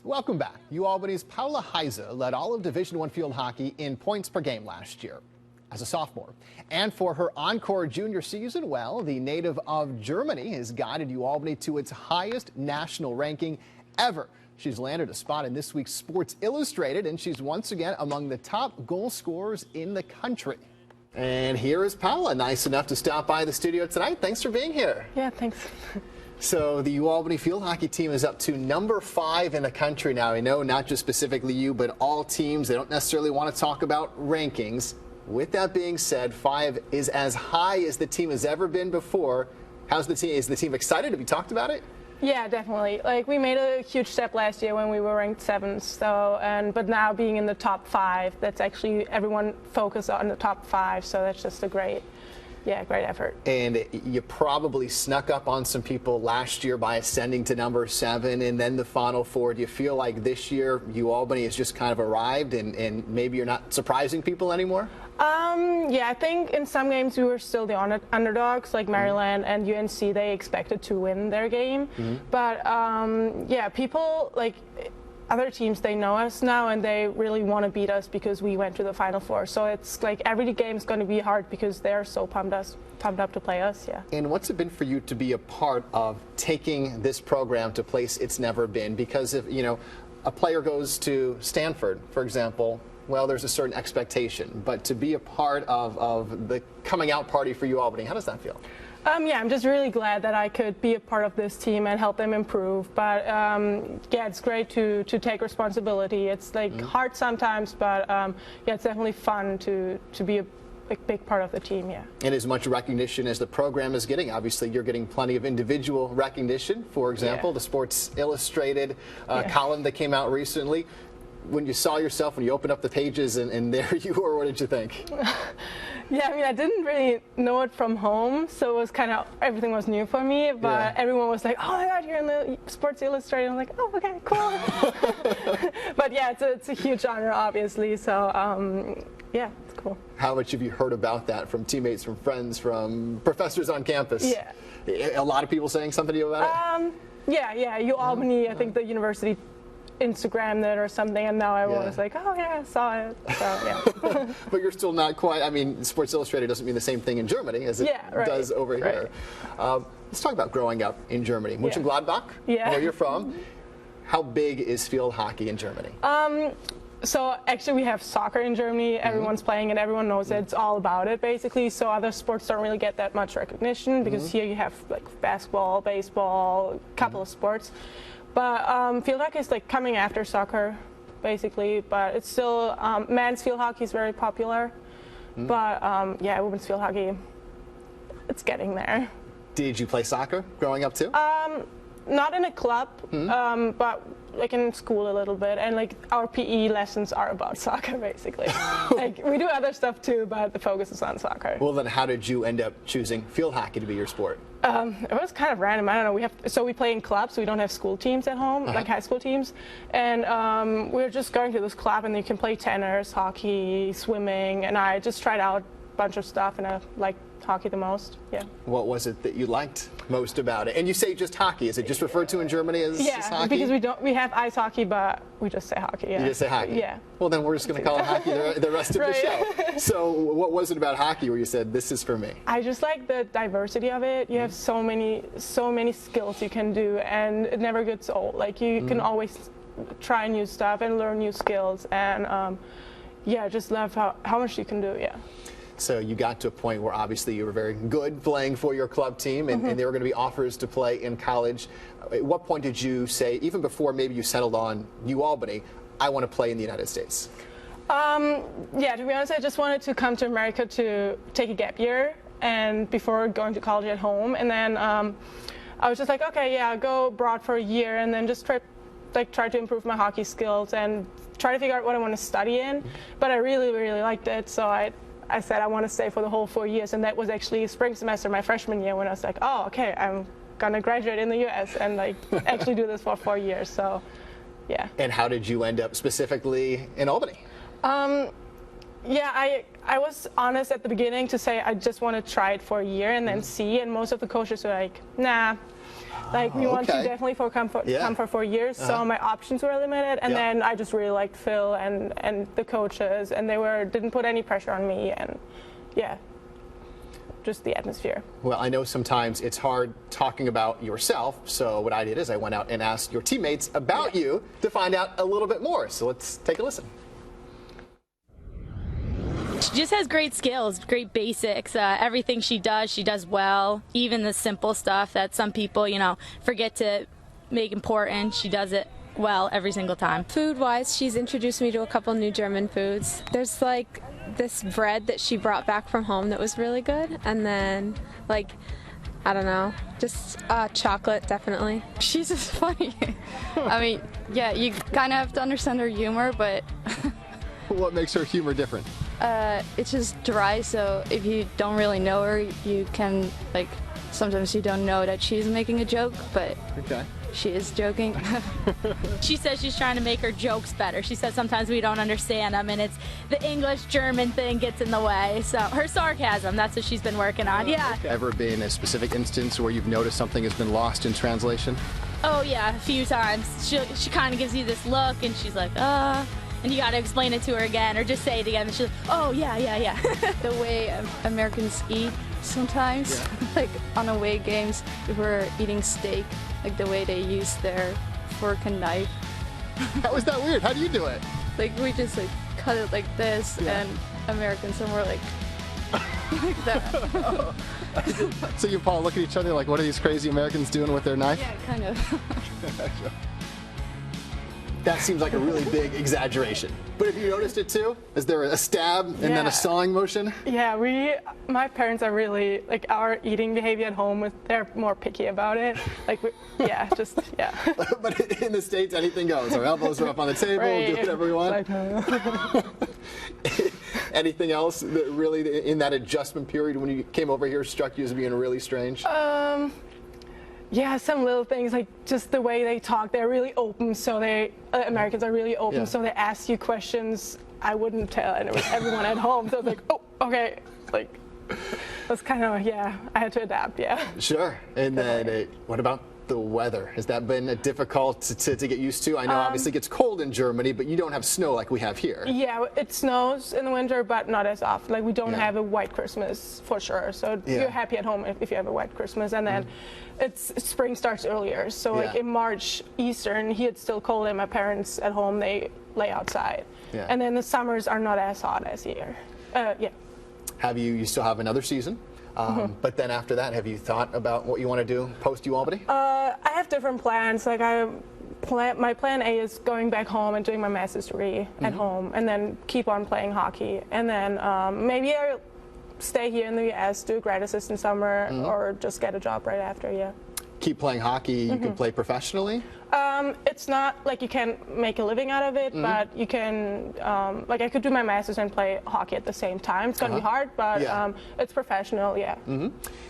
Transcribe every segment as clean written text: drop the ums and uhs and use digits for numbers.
Welcome back. UAlbany's Paula Heuser led all of Division I field hockey in points per game last year as a sophomore. And for her encore junior season, well, the native of Germany has guided UAlbany to its highest national ranking ever. She's landed a spot in this week's Sports Illustrated, and she's once again among the top goal scorers in the country. And here is Paula, nice enough to stop by the studio tonight. Thanks for being here. Yeah, thanks. So the UAlbany field hockey team is up to number 5 in the country now. I know not just specifically you, but all teams. They don't necessarily want to talk about rankings. With that being said, 5 is as high as the team has ever been before. How's the team? Is the team excited to be talked about it? Yeah, definitely. Like, we made a huge step last year when we were ranked 7th. So, but now being in the top 5, that's actually everyone focused on the top 5. So that's just a great effort. And you probably snuck up on some people last year by ascending to number 7 and then the Final Four. Do you feel like this year UAlbany has just kind of arrived and maybe you're not surprising people anymore? Yeah, I think in some games we were still the underdogs, like Maryland and UNC. They expected to win their game. But yeah, people like other teams, they know us now and they really want to beat us because we went to the Final Four. So it's like every game is going to be hard because they're so pumped up to play us. Yeah. And what's it been for you to be a part of taking this program to a place it's never been? Because if a player goes to Stanford, for example, well, there's a certain expectation, but to be a part of the coming out party for UAlbany, how does that feel? Yeah, I'm just really glad that I could be a part of this team and help them improve. But yeah, it's great to take responsibility. It's like hard sometimes, but yeah, it's definitely fun to be a big part of the team. Yeah. And as much recognition as the program is getting, obviously you're getting plenty of individual recognition. For example, the Sports Illustrated column that came out recently. When you saw yourself, when you opened up the pages and there you were, what did you think? Yeah, I mean, I didn't really know it from home, so it was kind of, everything was new for me, but everyone was like, oh my God, you're in the Sports Illustrated. I'm like, oh, okay, cool. But yeah, it's a huge honor, obviously, so yeah, it's cool. How much have you heard about that from teammates, from friends, from professors on campus? Yeah. A lot of people saying something to you about it? Yeah, UAlbany, I think the university Instagrammed it or something, and now everyone was like, oh yeah, I saw it. So yeah. But you're still not quite, I mean, Sports Illustrated doesn't mean the same thing in Germany as it does over here. Let's talk about growing up in Germany. Mönchengladbach, where you're from. How big is field hockey in Germany? So actually we have soccer in Germany. Everyone's playing and everyone knows it. It's all about it basically. So other sports don't really get that much recognition because here you have like basketball, baseball, a couple of sports. But field hockey is like coming after soccer, basically. But it's still men's field hockey is very popular. But yeah, women's field hockey, it's getting there. Did you play soccer growing up too? Not in a club, but like in school a little bit. And like our PE lessons are about soccer, basically. Like we do other stuff too, but the focus is on soccer. Well, then how did you end up choosing field hockey to be your sport? It was kind of random. I don't know. We play in clubs. We don't have school teams at home, like high school teams. And we were just going to this club, and you can play tennis, hockey, swimming. And I just tried out a bunch of stuff, and I liked hockey the most. Yeah. What was it that you liked most about it? And you say just hockey. Is it just referred to in Germany as hockey? Because we have ice hockey, but we just say hockey. Yeah. You just say hockey. Yeah. Well, then we're just going to call it hockey the rest of the show. So, what was it about hockey where you said this is for me? I just like the diversity of it. You have so many skills you can do, and it never gets old. Like you can always try new stuff and learn new skills, and yeah, just love how much you can do. Yeah. So you got to a point where obviously you were very good playing for your club team, and there were going to be offers to play in college. At what point did you say, even before maybe you settled on UAlbany, I want to play in the United States? Yeah, to be honest, I just wanted to come to America to take a gap year and before going to college at home. And then I was just like, okay, yeah, I'll go abroad for a year and then just try to improve my hockey skills and try to figure out what I want to study in. But I really, really liked it, so I said I want to stay for the whole 4 years, and that was actually spring semester, my freshman year, when I was like, oh, okay, I'm gonna graduate in the U.S. and like actually do this for 4 years. So, yeah. And how did you end up specifically in Albany? Yeah, I was honest at the beginning to say I just want to try it for a year and then see, and most of the coaches were like, nah, Like we want to okay. definitely come for 4 years, so my options were limited. And then I just really liked Phil and the coaches, and they didn't put any pressure on me, and yeah, just the atmosphere. Well, I know sometimes it's hard talking about yourself, so what I did is I went out and asked your teammates about you to find out a little bit more. So let's take a listen. She just has great skills, great basics. Everything she does well. Even the simple stuff that some people, forget to make important, she does it well every single time. Food-wise, she's introduced me to a couple new German foods. There's like this bread that she brought back from home that was really good, and then I don't know, just chocolate, definitely. She's just funny. I mean, yeah, you kind of have to understand her humor, but What makes her humor different? it's just dry, so if you don't really know her, you can, sometimes you don't know that she's making a joke, but she is joking. She says she's trying to make her jokes better. She says sometimes we don't understand them, and it's the English-German thing gets in the way. So her sarcasm, that's what she's been working on. Yeah. Ever been a specific instance where you've noticed something has been lost in translation? Oh, yeah, a few times. She kind of gives you this look, and she's like, and you got to explain it to her again, or just say it again, and she's like, oh, yeah. The way Americans eat sometimes, on away games, if we're eating steak, the way they use their fork and knife. How is that weird? How do you do it? We just cut it like this, and Americans are more like that. So you and Paul look at each other like, what are these crazy Americans doing with their knife? Yeah, kind of. That seems like a really big exaggeration. But have you noticed it too? Is there a stab and then a sawing motion? Yeah, my parents are really, our eating behavior at home, they're more picky about it. But in the States, anything goes. Our elbows are up on the table, do whatever we want. Anything else that really, in that adjustment period when you came over here, struck you as being really strange? Yeah, some little things, just the way they talk. They're really open, so Americans are really open, so they ask you questions I wouldn't tell everyone at home. So it's like, oh, okay. That's kind of, I had to adapt, Sure. And then what about the weather? Has that been difficult to get used to? I know obviously it gets cold in Germany, but you don't have snow like we have here. Yeah, it snows in the winter, but not as often. We don't have a white Christmas for sure. So you're happy at home if you have a white Christmas. And then spring starts earlier. So in March, Eastern, it's still cold, and my parents at home, they lay outside. Yeah. And then the summers are not as hot as here. You still have another season? But then after that, have you thought about what you want to do post UAlbany? I have different plans. My plan A is going back home and doing my master's degree at home, and then keep on playing hockey. And then maybe I'll stay here in the U.S., do a grad assistant summer, or just get a job right after. Keep playing hockey. You can play professionally? It's not you can make a living out of it, but you can, I could do my master's and play hockey at the same time. It's going to be hard, but it's professional,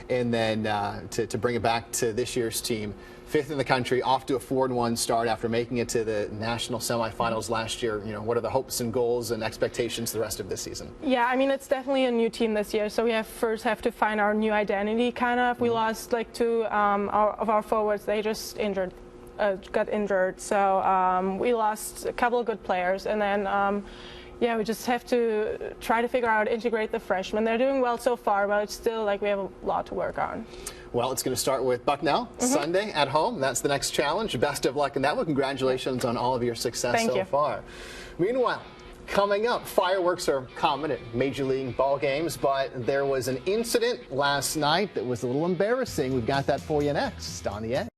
And then to bring it back to this year's team, 5th in the country, off to a 4-1 start after making it to the national semifinals last year. What are the hopes and goals and expectations the rest of this season? Yeah, I mean, it's definitely a new team this year, so we first have to find our new identity, kind of. We lost two of our forwards. They just got injured, so we lost a couple of good players, and then we just have to try to figure out how to integrate the freshmen. They're doing well so far, but it's still we have a lot to work on. Well, it's going to start with Bucknell Sunday at home. That's the next challenge. Best of luck in that one. Congratulations on all of your success so far. Meanwhile, coming up, fireworks are common at Major League ball games, but there was an incident last night that was a little embarrassing. We've got that for you next on The Edge.